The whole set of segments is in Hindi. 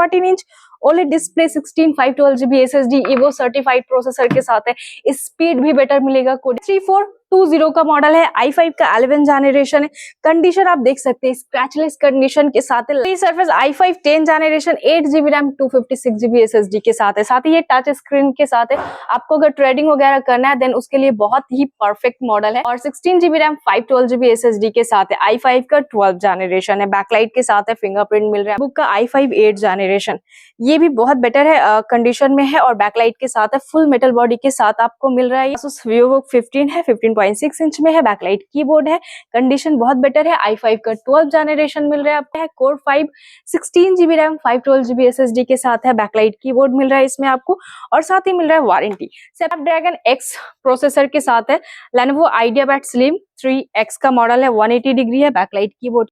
14 inch OLED display 16 512GB SSD evo certified processor के साथ है। स्पीड भी बेटर मिलेगा। 3420 का मॉडल है, i5 का 11 जनरेशन है। कंडीशन आप देख सकते हैं स्क्रैचलेस कंडीशन के साथ है। Surface i5 10 generation 8GB RAM 256GB SSD के साथ है। साथ ही ये टच स्क्रीन के साथ है। आपको अगर ट्रेडिंग वगैरह करना है देन उसके लिए बहुत ही परफेक्ट मॉडल है। और 16GB रैम 512GB SSD के साथ है। i5 का 12 जनरेशन है। बैकलाइट के साथ है, फिंगरप्रिंट मिल रहा है। बुक का i5 8 जनरेशन, ये भी बहुत बेटर है, कंडीशन में है और बैकलाइट के साथ है। फुल मेटल बॉडी के साथ आपको मिल रहा है। Asus VivoBook 15 है, 15.6 इंच में है। बैकलाइट कीबोर्ड है, कंडीशन बहुत बेटर है। i5 का 12 जनरेशन मिल रहा है आपको। Core 5 16GB RAM 512GB SSD के साथ है। बैकलाइट कीबोर्ड मिल रहा है इसमें आपको और साथ ही मिल रहा है वारंटी। स्नैपड्रैगन X प्रोसेसर के साथ है। Lenovo IdeaPad Slim 3X का मॉडल है। 180 डिग्री है बैकलाइट कीबोर्ड।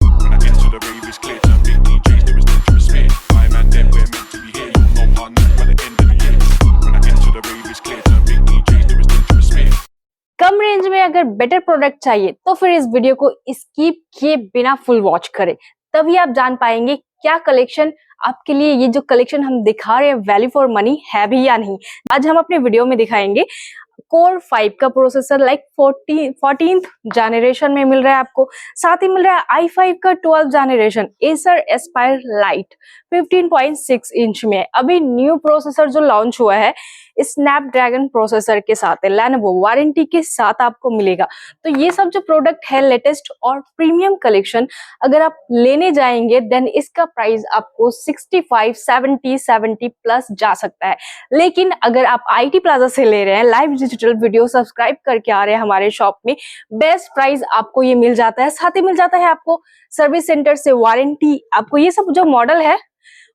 कम रेंज में अगर बेटर प्रोडक्ट चाहिए तो फिर इस वीडियो को स्किप किए बिना फुल वॉच करें, तभी आप जान पाएंगे क्या कलेक्शन आपके लिए, ये जो कलेक्शन हम दिखा रहे हैं वैल्यू फॉर मनी है भी या नहीं। आज हम अपने वीडियो में दिखाएंगे Core 5 का प्रोसेसर लाइक 14th जनरेशन में मिल रहा है आपको। साथ ही मिल रहा है i5 का 12 generation Acer Aspire Lite 15.6 inch में। अभी न्यू प्रोसेसर जो लॉन्च हुआ है स्नैपड्रैगन प्रोसेसर के साथ है। Lenovo वारंटी के साथ आपको मिलेगा। तो ये सब जो प्रोडक्ट है लेटेस्ट और प्रीमियम कलेक्शन अगर आप लेने जाएंगे देन इसका प्राइस आपको 65, 70 प्लस जा सकता है। लेकिन अगर आप IT प्लाजा से ले रहे हैं, लाइव डिजिटल वीडियो सब्सक्राइब करके आ रहे हैं हमारे शॉप में, बेस्ट प्राइस आपको ये मिल जाता है। साथ ही मिल जाता है आपको सर्विस सेंटर से वारंटी। आपको ये सब जो मॉडल है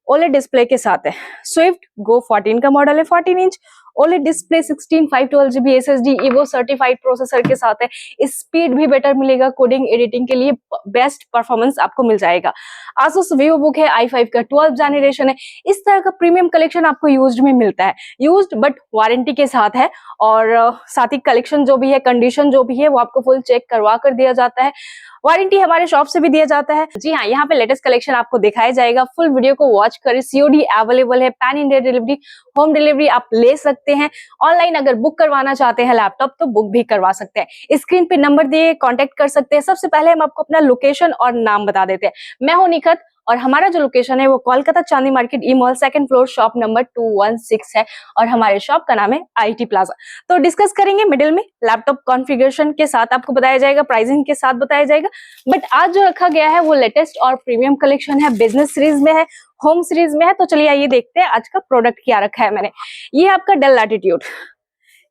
OLED डिस्प्ले के साथ है। स्विफ्ट Go 14 का मॉडल है, 14 inch OLED display 16 512GB SSD evo certified processor के साथ है। स्पीड भी बेटर मिलेगा। कोडिंग एडिटिंग के लिए बेस्ट परफॉर्मेंस आपको मिल जाएगा। Asus VivoBook है, i5 का 12 जनरेशन है। इस तरह का प्रीमियम कलेक्शन आपको यूज्ड में मिलता है, यूज्ड बट वारंटी के साथ है। और साथ ही कलेक्शन जो भी है, कंडीशन जो भी है वो आपको फुल चेक करवा कर दिया जाता है। वारंटी हमारे शॉप से भी दिया जाता है। जी हाँ, यहाँ पे लेटेस्ट कलेक्शन आपको दिखाया जाएगा। फुल वीडियो को वॉच करें। COD अवेलेबल है, pan India delivery, home delivery आप ले सकते हैं। ऑनलाइन अगर बुक करवाना चाहते हैं लैपटॉप तो बुक भी करवा सकते हैं। स्क्रीन पे नंबर दिए कांटेक्ट कर सकते हैं। सबसे पहले हम आपको अपना लोकेशन और नाम बता देते हैं। मैं हूं निखत और हमारा जो लोकेशन है वो कोलकाता चांदी market E mall 2nd floor shop number 216 है और हमारे शॉप का नाम है IT प्लाजा। तो डिस्कस करेंगे मिडिल में लैपटॉप कॉन्फ़िगरेशन के साथ, आपको बताया जाएगा, प्राइसिंग के साथ बताया जाएगा। बट आज जो रखा गया है वो लेटेस्ट और प्रीमियम कलेक्शन है, बिजनेस सीरीज में है, होम सीरीज में है। तो चलिए आइए देखते हैं आज का प्रोडक्ट क्या रखा है मैंने। ये है आपका डेल लैटिट्यूड,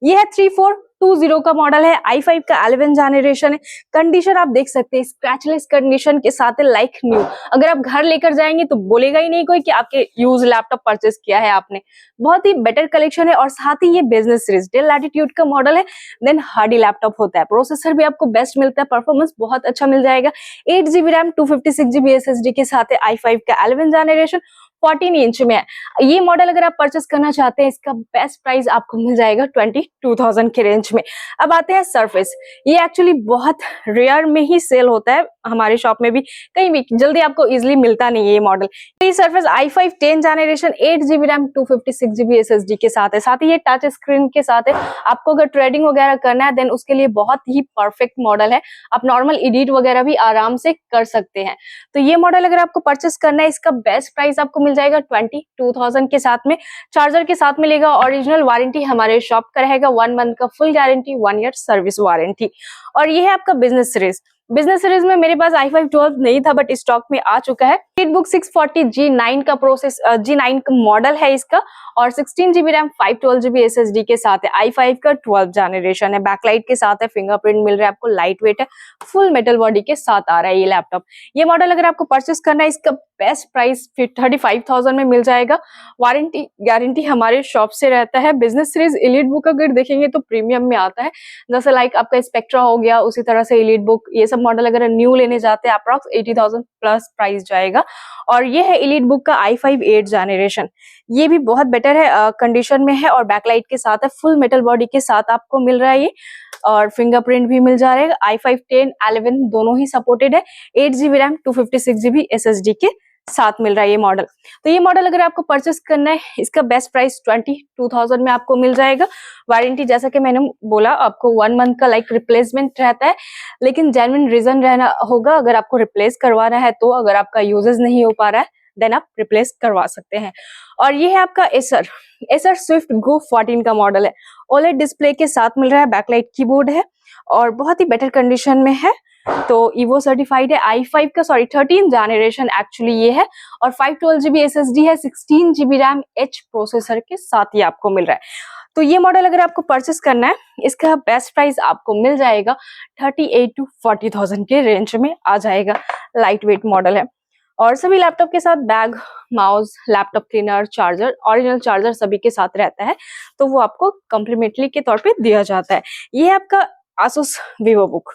ये है 3420 का मॉडल है, i5 का 11 जनरेशन है। कंडीशन आप देख सकते हैं स्क्रैचलेस कंडीशन के साथ है, लाइक न्यू। अगर आप घर लेकर जाएंगे तो बोलेगा ही नहीं कोई कि आपके यूज लैपटॉप परचेस किया है आपने। बहुत ही बेटर कलेक्शन है और साथ ही ये बिजनेस सीरीज डेल लैटिट्यूड का मॉडल है। देन हार्डी लैपटॉप होता है, प्रोसेसर भी आपको बेस्ट मिलता है, परफॉर्मेंस बहुत अच्छा मिल जाएगा। 8GB रैम 256GB SSD के साथ है। i5 का 11 जनरेशन 14 इंच में है। ये मॉडल अगर आप परचेस करना चाहते हैं इसका बेस्ट प्राइस आपको मिल जाएगा 22,000 के रेंज में। अब आते हैं सरफेस, ये एक्चुअली बहुत रेयर में ही सेल होता है, हमारे शॉप में भी कहीं भी जल्दी आपको इजीली मिलता नहीं है ये मॉडल। ये surface i5 10 generation 8GB RAM 256GB SSD के साथ है। साथ ही ये टच स्क्रीन के साथ है। आपको अगर ट्रेडिंग वगैरह करना है देन उसके लिए बहुत ही परफेक्ट मॉडल है। आप नॉर्मल एडिट वगैरह भी आराम से कर सकते हैं। तो ये मॉडल अगर आपको परचेस करना है इसका बेस्ट प्राइस आपको मिल जाएगा 22,000 के साथ में। चार्जर के साथ मिलेगा। ओरिजिनल वारंटी हमारे शॉप का रहेगा, 1 मंथ का full guarantee, 1 year service warranty. और ये है आपका बिजनेस सीरीज। बिजनेस सीरीज में मेरे पास i5 12 नहीं था बट स्टॉक में आ चुका है। EliteBook 640 G9 का G9 का मॉडल है इसका और 16GB रैम 512GB SSD के साथ है। i5 का 12 जनरेशन है। बैकलाइट के साथ है, फिंगरप्रिंट मिल रहा है आपको, लाइट वेट है, फुल मेटल बॉडी के साथ आ रहा है ये लैपटॉप। ये मॉडल अगर आपको परचेस करना है इसका बेस्ट प्राइस 35,000 में मिल जाएगा। वारंटी गारंटी हमारे शॉप से रहता है। बिजनेस सीरीज EliteBook अगर देखेंगे तो प्रीमियम में आता है, जैसे लाइक आपका स्पेक्ट्रा हो गया, उसी तरह से EliteBook, ये सब मॉडल अगर न्यू लेने जाते हैं अप्रॉक्स 80,000 प्लस प्राइस जाएगा। और ये है EliteBook का i5 8 जनरेशन, ये भी बहुत बेटर है, कंडीशन में है और बैकलाइट के साथ है, फुल मेटल बॉडी के साथ आपको मिल रहा है ये और फिंगरप्रिंट भी मिल जा रहा है। i5 10 11 दोनों ही सपोर्टेड है। 8GB रैम 256GB SSD के साथ मिल रहा है ये मॉडल। तो ये मॉडल अगर आपको परचेस करना है, इसका बेस्ट प्राइस 22,000 में आपको मिल जाएगा। वारंटी जैसा कि मैंने बोला आपको 1 मंथ का लाइक रिप्लेसमेंट रहता है, लेकिन जेन्युइन रीजन रहना होगा अगर आपको रिप्लेस करवाना है तो। अगर आपका यूजेस नहीं हो पा रहा है देन आप रिप्लेस करवा सकते हैं। और ये है आपका एसर स्विफ्ट गो 14 का मॉडल है। ओलेड डिस्प्ले के साथ मिल रहा है, बैकलाइट कीबोर्ड है और बहुत ही बेटर कंडीशन में है। तो इवो सर्टिफाइड है, i5 का 13 जनरेशन एक्चुअली ये है और 512GB SSD है, 16GB रैम एच प्रोसेसर के साथ ये आपको मिल रहा है। तो ये मॉडल अगर आपको परचेस करना है, इसका बेस्ट प्राइस आपको मिल जाएगा 38 to 40,000 के रेंज में आ जाएगा। लाइट वेट मॉडल है और सभी लैपटॉप के साथ bag, mouse, laptop cleaner, charger, original charger सभी के साथ रहता है, तो वो आपको कॉम्प्लीमेंट्री के तौर पे दिया जाता है। ये है आपका Asus VivoBook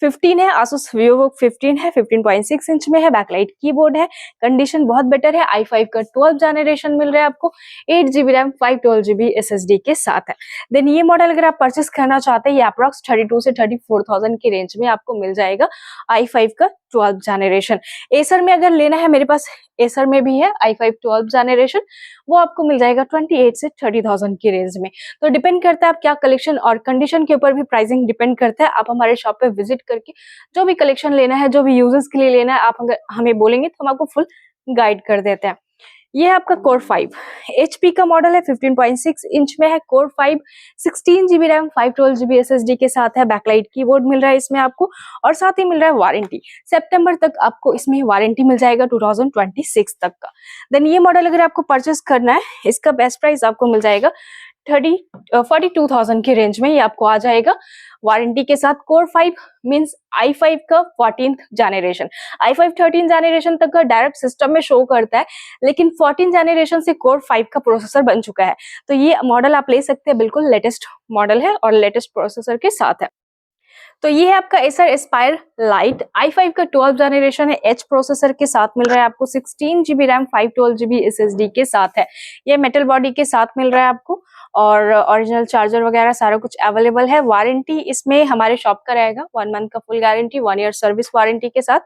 15 है, Asus VivoBook 15 है, 15.6 इंच में है, बैकलाइट कीबोर्ड है, कंडीशन बहुत बेटर है। i5 का 12 जनरेशन मिल रहा है आपको, 8GB रैम 512GB SSD के साथ है। देन ये मॉडल अगर आप परचेस करना चाहते हैं, ये अप्रॉक्स 32 से 34,000 की रेंज में आपको मिल जाएगा, i5 का 12 जनरेशन। एसर में अगर लेना है, मेरे पास एसर में भी है i5 12 जनरेशन, वो आपको मिल जाएगा 28 से 30,000 की रेंज में। तो डिपेंड करता है आप क्या कलेक्शन और कंडीशन के ऊपर भी प्राइसिंग डिपेंड करता है। आप हमारे शॉप पे विजिट करके जो भी कलेक्शन लेना है, जो भी यूजर्स के लिए लेना है, आप अगर हमें बोलेंगे तो हम आपको फुल गाइड कर देते हैं। ये है आपका कोर 5 HP का मॉडल है, 15.6 इंच में है, core 5 16GB RAM 512GB SSD के साथ है, बैकलाइट कीबोर्ड मिल रहा है इसमें आपको और साथ ही मिल रहा है वारंटी। सितंबर तक आपको इसमें वारंटी मिल जाएगा 2026 तक का। देन ये मॉडल अगर आपको परचेस करना है, इसका बेस्ट प्राइस आपको मिल जाएगा 42,000 के रेंज में ये आपको आ जाएगा वारंटी के साथ। कोर 5 मींस i5 का 14th जनरेशन, i5 13 जनरेशन तक का डायरेक्ट सिस्टम में शो करता है, लेकिन 14 जनरेशन से कोर 5 का प्रोसेसर बन चुका है, तो ये मॉडल आप ले सकते हैं, बिल्कुल लेटेस्ट मॉडल है और लेटेस्ट प्रोसेसर के साथ है। तो ये है आपका एसर एस्पायर लाइट, i5 का 12 जनरेशन है, एच प्रोसेसर के साथ मिल रहा है आपको, 16GB रैम 512GB SSD के साथ है, ये मेटल बॉडी के साथ मिल रहा है आपको और ओरिजिनल चार्जर वगैरह सारा कुछ अवेलेबल है। वारंटी इसमें हमारे शॉप का रहेगा, 1 मंथ का full guarantee, 1 year service warranty के साथ।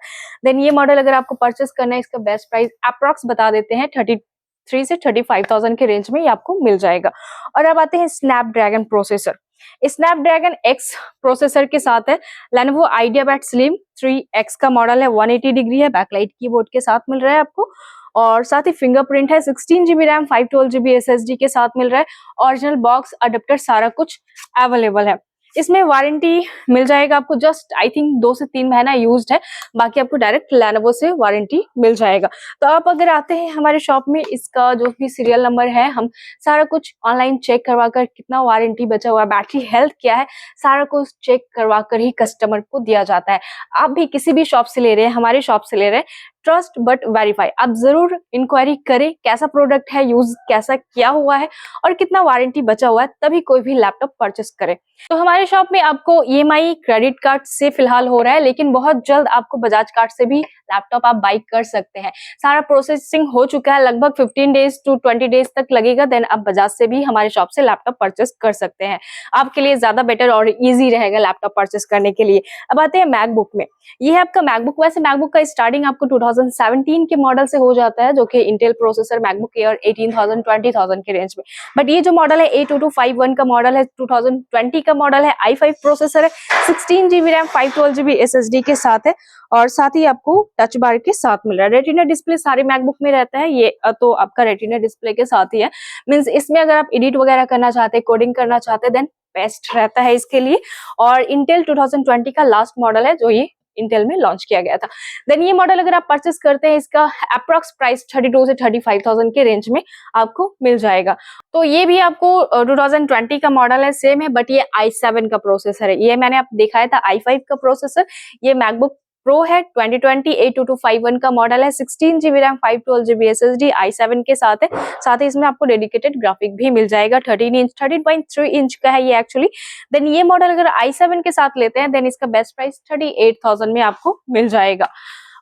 देन ये मॉडल अगर आपको परचेस करना है, इसका बेस्ट प्राइस अप्रॉक्स बता देते हैं 33 से 35,000 के रेंज में ये आपको मिल जाएगा। और अब आते हैं Snapdragon processor, Snapdragon X processor के साथ है, Lenovo IdeaPad Slim 3X का मॉडल है, 180 डिग्री है, बैकलाइट कीबोर्ड के साथ मिल रहा है आपको और साथ ही फिंगरप्रिंट है, 16GB रैम 512GB SSD के साथ मिल रहा है, ओरिजिनल बॉक्स अडेप्टर सारा कुछ अवेलेबल है। इसमें वारंटी मिल जाएगा आपको, जस्ट आई थिंक 2 से 3 महीना यूज्ड है, बाकी आपको डायरेक्ट Lenovo से वारंटी मिल जाएगा। तो आप अगर आते हैं हमारे शॉप में, इसका जो भी सीरियल नंबर है, हम सारा कुछ ऑनलाइन चेक करवा कर, कितना वारंटी बचा हुआ है, बैटरी हेल्थ क्या है, सारा कुछ चेक करवा कर ही कस्टमर को दिया जाता है। आप भी किसी भी शॉप से ले रहे हैं, हमारे शॉप से ले रहे हैं, ट्रस्ट बट वेरीफाई, आप जरूर इंक्वायरी करें कैसा प्रोडक्ट है, यूज कैसा किया हुआ है और कितना वारंटी बचा हुआ है, तभी कोई भी लैपटॉप परचेस करें। तो हमारे शॉप में आपको EMI क्रेडिट कार्ड से फिलहाल हो रहा है, लेकिन बहुत जल्द आपको बजाज कार्ड से भी लैपटॉप आप बाई कर सकते हैं। सारा प्रोसेसिंग हो चुका है, लगभग 15 डेज टू 20 डेज तक लगेगा, देन आप बजाज से भी हमारे शॉप से लैपटॉप परचेस कर सकते हैं। आपके लिए ज्यादा बेटर और इजी रहेगा लैपटॉप परचेस करने के लिए। अब आते हैं मैकबुक में, ये है आपका मैकबुक। वैसे मैकबुक का स्टार्टिंग आपको 2017 के मॉडल से हो जाता है, जो कि इंटेल प्रोसेसर मैकबुक एयर 18,000 20,000 के रेंज में। बट ये जो मॉडल है A2251 का मॉडल है, 2020 का मॉडल है, i5 प्रोसेसर है, 16GB रैम 512GB SSD के साथ है और साथ ही आपको टच बार के साथ मिल रहा है। रेटिना डिस्प्ले सारे मैकबुक में रहता है, ये तो आपका रेटिना डिस्प्ले के साथ ही है, मींस इसमें अगर आप एडिट वगैरह करना चाहते हैं, कोडिंग करना चाहते हैं, देन बेस्ट रहता है इसके लिए। और इंटेल 2020 का लास्ट मॉडल है जो ये इंटेल में लॉन्च किया गया था। देन ये मॉडल अगर आप परचेस करते हैं, इसका अप्रॉक्स प्राइस 32 से 35,000 के रेंज में आपको मिल जाएगा। तो ये भी आपको 2020 का मॉडल है, सेम है, बट ये i7 का प्रोसेसर है। ये मैंने आप दिखाया था i5 का प्रोसेसर, ये मैकबुक प्रो है, 2020 A2251 का मॉडल है, 16GB RAM 512GB SSD i7 के साथ है। साथ ही इसमें आपको डेडिकेटेड ग्राफिक भी मिल जाएगा, 13.3 इंच का है ये एक्चुअली। देन ये मॉडल अगर i7 के साथ लेते हैं, देन इसका बेस्ट प्राइस 38,000 में आपको मिल जाएगा।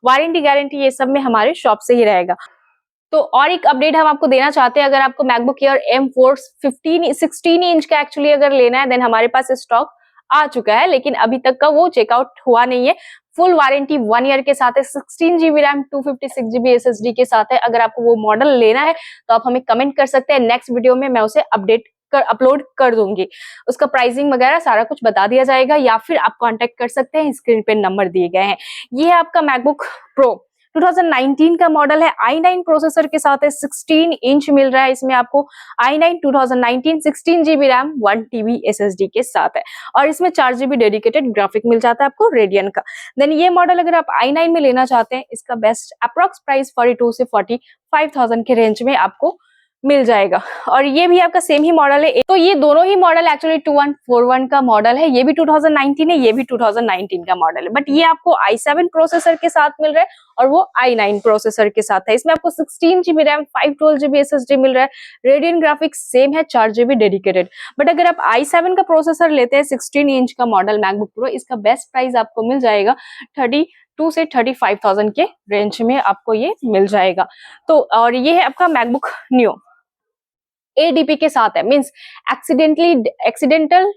वारंटी गारंटी ये सब में हमारे शॉप से ही रहेगा। तो और एक अपडेट हम आपको देना चाहते हैं, अगर आपको मैकबुक एयर M4 16 इंच का एक्चुअली अगर लेना है, देन हमारे पास स्टॉक आ चुका है, लेकिन अभी तक का वो चेकआउट हुआ नहीं है। फुल वारंटी 1 ईयर के साथ है, 16 GB रैम 256 GB SSD के साथ है। अगर आपको वो मॉडल लेना है तो आप हमें कमेंट कर सकते हैं, नेक्स्ट वीडियो में मैं उसे अपलोड कर दूंगी। उसका प्राइसिंग वगैरह सारा कुछ बता दिया जाएगा, या फिर आप कांटेक्ट कर सकते हैं, स्क्रीन पे नंबर दिए गए हैं। ये है आपका मैकबुक प्रो 2019 का मॉडल है, i9 प्रोसेसर के साथ है, 16 इंच मिल रहा है इसमें आपको। i9 2019 16 GB RAM 1 TB SSD के साथ है, और इसमें 4 GB डेडिकेटेड ग्राफिक मिल जाता है आपको रेडियन का। देन ये मॉडल अगर आप i9 में लेना चाहते हैं, इसका बेस्ट अप्रोक्स प्राइस 42 से 45,000 के रेंज में आपको मिल जाएगा। और ये भी आपका सेम ही मॉडल है, तो ये दोनों ही मॉडल एक्चुअली 2141 का मॉडल है। ये भी 2019 है, ये भी 2019 का मॉडल है, बट ये आपको i7 प्रोसेसर के साथ मिल रहा है और वो i9 प्रोसेसर के साथ है। इसमें आपको 16 GB रैम 512 GB SSD मिल रहा है, रेडियन ग्राफिक्स सेम है, 4 GB डेडिकेटेड। बट अगर आप i7 का प्रोसेसर लेते हैं 16 इंच का मॉडल मैकबुक प्रो, इसका बेस्ट प्राइस आपको मिल जाएगा 32 से 35,000 के रेंज में आपको ये मिल जाएगा। तो और ये है आपका मैकबुक न्यू ADP के साथ है, मींस एक्सीडेंटल।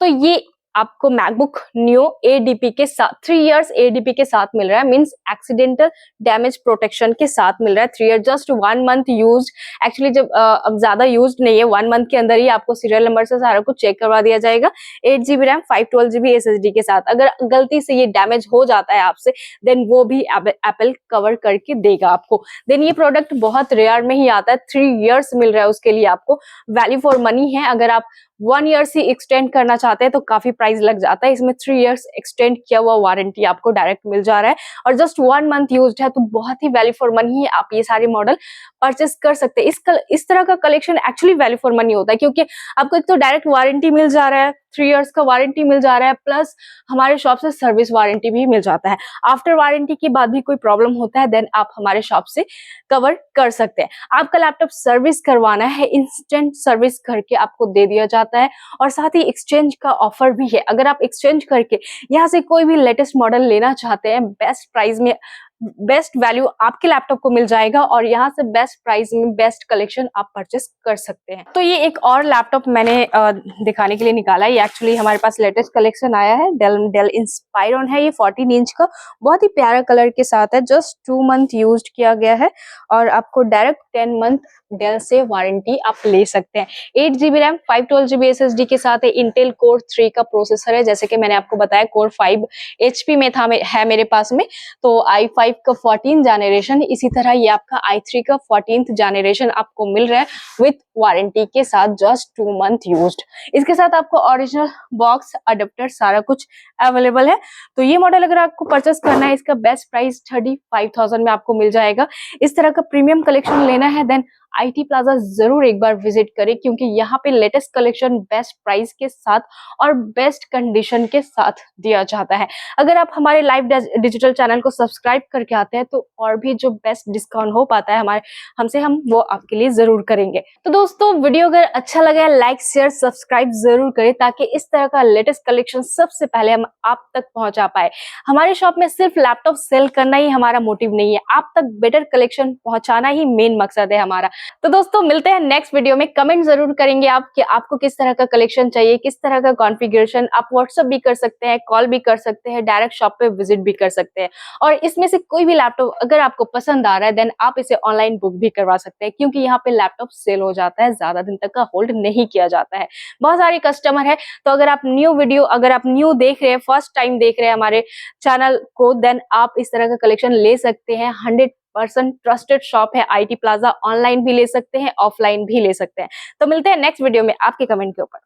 तो ये आपको मैकबुक न्यू ADP के साथ 3 इयर्स ADP के साथ मिल रहा है, मींस एक्सीडेंटल डैमेज प्रोटेक्शन के साथ मिल रहा है। 3 year just 1 month used, actually जब अब ज्यादा यूज्ड नहीं है, 1 मंथ के अंदर ही आपको सीरियल नंबर से सारा कुछ चेक करवा दिया जाएगा। 8 GB रैम 512 GB SSD के साथ। अगर गलती से ये डैमेज हो जाता है आपसे, देन वो भी एप्पल कवर करके देगा आपको। देन ये प्रोडक्ट बहुत रेयर में ही आता है, 3 इयर्स मिल रहा है, उसके लिए आपको वैल्यू फॉर मनी है। अगर आप 1 ईयर से एक्सटेंड करना चाहते हैं तो काफी प्राइस लग जाता है, इसमें 3 इयर्स एक्सटेंड किया हुआ वारंटी आपको डायरेक्ट मिल जा रहा है, और जस्ट 1 मंथ यूज्ड है, तो बहुत ही वैल्यू फॉर मनी है। आप ये सारे मॉडल परचेस कर सकते हैं। इस तरह का collection actually value for money होता है, क्योंकि आपको एक तो डायरेक्ट वारंटी मिल जा रहा है, 3 इयर्स का वारंटी मिल जा रहा है, प्लस हमारे शॉप से सर्विस वारंटी भी मिल जाता है। आफ्टर वारंटी के बाद भी कोई प्रॉब्लम होता है, देन आप हमारे शॉप से कवर कर सकते हैं। आपका लैपटॉप सर्विस करवाना है, इंस्टेंट सर्विस करके आपको दे दिया जाता है, और साथ ही एक्सचेंज का ऑफर भी है। अगर आप एक्सचेंज करके यहाँ से कोई भी लेटेस्ट मॉडल लेना चाहते हैं, बेस्ट प्राइस में बेस्ट वैल्यू आपके लैपटॉप को मिल जाएगा, और यहाँ से बेस्ट प्राइस में बेस्ट कलेक्शन आप परचेस कर सकते हैं। तो ये एक और लैपटॉप मैंने दिखाने के लिए निकाला है। ये एक्चुअली हमारे पास लेटेस्ट कलेक्शन आया है, डेल इंस्पायरन है। ये 14 इंच का बहुत ही प्यारा कलर के साथ है, जस्ट 2 मंथ यूज्ड किया गया है, और आपको डायरेक्ट 10 मंथ डेल से वारंटी आप ले सकते हैं। 8 GB रैम 512 GB SSD के साथ है, इंटेल कोर 3 का प्रोसेसर है, जैसे कि मैंने आपको बताया कोर 5 HP में है मेरे पास में, तो i5 का 14 जनरेशन, इसी तरह ये आपका i3 का 14th जनरेशन आपको मिल रहा है विथ वारंटी के साथ, जस्ट 2 मंथ यूज्ड। इसके साथ आपको ओरिजिनल बॉक्स अडेप्टर सारा कुछ अवेलेबल है। तो ये मॉडल अगर आपको परचेस करना है, इसका बेस्ट प्राइस 35,000 में आपको मिल जाएगा। इस तरह का प्रीमियम कलेक्शन लेना है, देन IT प्लाजा जरूर एक बार विजिट करें, क्योंकि यहाँ पे लेटेस्ट कलेक्शन बेस्ट प्राइस के साथ और बेस्ट कंडीशन के साथ दिया जाता है। अगर आप हमारे लाइव डिजिटल चैनल को सब्सक्राइब करके आते हैं, तो और भी जो बेस्ट डिस्काउंट हो पाता है हम वो आपके लिए जरूर करेंगे। तो दोस्तों, वीडियो अगर अच्छा लगा, लाइक शेयर सब्सक्राइब जरूर करें, ताकि इस तरह का लेटेस्ट कलेक्शन सबसे पहले हम आप तक पहुंचा पाए। हमारे शॉप में सिर्फ लैपटॉप सेल करना ही हमारा मोटिव नहीं है, आप तक बेटर कलेक्शन पहुंचाना ही मेन मकसद है हमारा। तो दोस्तों, मिलते हैं नेक्स्ट वीडियो में। कमेंट जरूर करेंगे आप कि आपको किस तरह का कलेक्शन चाहिए, किस तरह का कॉन्फ़िगरेशन। आप व्हाट्सएप भी कर सकते हैं, कॉल भी कर सकते हैं, डायरेक्ट शॉप पे विजिट भी कर सकते हैं। और इसमें से कोई भी लैपटॉप अगर आपको पसंद आ रहा है, देन आप इसे ऑनलाइन बुक भी करवा सकते हैं, क्योंकि यहाँ पे लैपटॉप सेल हो जाता है, ज्यादा दिन तक का होल्ड नहीं किया जाता है। बहुत सारे कस्टमर है, तो अगर आप न्यू देख रहे हैं, फर्स्ट टाइम देख रहे हैं हमारे चैनल को, देन आप इस तरह का कलेक्शन ले सकते हैं। 100% ट्रस्टेड शॉप है IT प्लाजा, ऑनलाइन भी ले सकते हैं, ऑफलाइन भी ले सकते हैं। तो मिलते हैं नेक्स्ट वीडियो में आपके कमेंट के ऊपर।